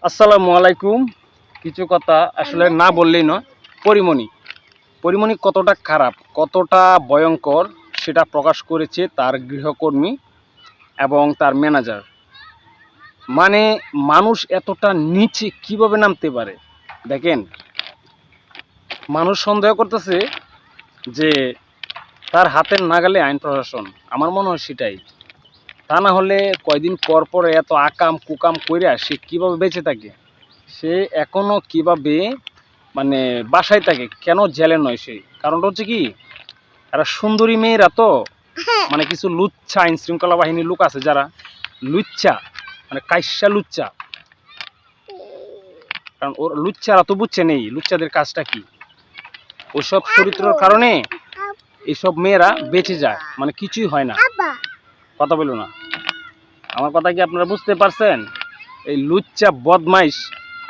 আসসালামু আলাইকুম। কিছু কথা আসলে না বললেই নয়। পরিমণি পরিমণি কতটা খারাপ, কতটা ভয়ঙ্কর সেটা প্রকাশ করেছে তার গৃহকর্মী এবং তার ম্যানেজার। মানে মানুষ এতটা নিচে কিভাবে নামতে পারে দেখেন। মানুষ সন্দেহ করতেছে যে তার হাতের নাগালে আইন প্রশাসন। আমার মনে হয় সেটাই। তা না হলে কয়দিন পর পর এত আকাম কুকাম কইরা সে কিভাবে বেঁচে থাকে, সে এখনো কিভাবে মানে বাসায় থাকে, কেন জেলে নয়? সে কারণটা হচ্ছে কি, এরা সুন্দরী মেয়েরা তো, মানে কিছু লুচ্ছা আইন শৃঙ্খলা বাহিনীর লোক আছে যারা লুচ্চা, মানে কাইসা লুচ্চা। কারণ ওর লুচ্চারা তো বুঝছে নেই লুচ্চাদের কাজটা কি। ওইসব চরিত্রের কারণে এইসব মেয়েরা বেঁচে যায়, মানে কিছুই হয় না। কথা বলো না, আমার কথা কি আপনারা বুঝতে পারছেন? এই লুচ্চা বদমাইশ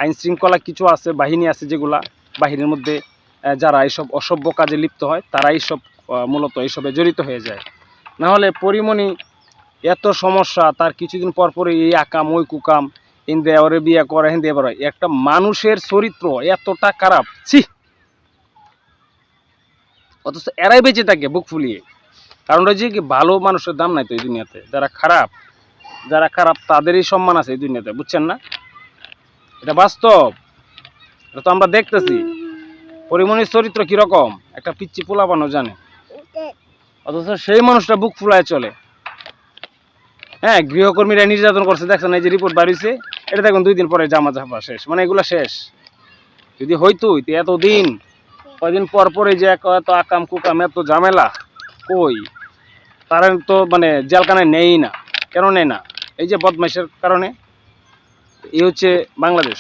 আইন শৃঙ্খলা কিছু আছে, বাহিনী আছে, যেগুলা বাহিনীর মধ্যে যারা এইসব অসভ্য কাজে লিপ্ত হয় তারা এইসব মূলত এইসবে জড়িত হয়ে যায়। না হলে পরিমণি এত সমস্যা, তার কিছুদিন পর পরে এই আকাম ওই কুকাম, হিন্দে ওরে বিয়ে করে হিন্দে এবার একটা মানুষের চরিত্র এতটা খারাপ, ছি। অথচ এরাই বেঁচে থাকে বুক ফুলিয়ে। কারণটা যে কি, ভালো মানুষের দাম নাই তো এই দুনিয়াতে। যারা খারাপ তাদেরই সম্মান আছে এই দুনিয়াতে, বুঝছেন না? এটা বাস্তব, এটা তো আমরা দেখতেছি। পরিমণির চরিত্র কিরকম একটা পিচ্ছি পোলাপানও জানে, অথচ সেই মানুষটা বুক ফুলায় চলে। হ্যাঁ, গৃহকর্মীরা নির্যাতন করছে, দেখছেন এই যে রিপোর্ট বাড়িছে, এটা দেখুন 2 দিন পরে জামা ঝাপা শেষ। মানে এগুলা শেষ যদি হইতো এতদিন, কয়দিন পর পরে যে এত আকাম কুকাম এত ঝামেলা, কই তারা তো মানে জেলখানায় নেয়ই না। কেন নেয় না? এই যে বদমাইশের কারণে। এই হচ্ছে বাংলাদেশ।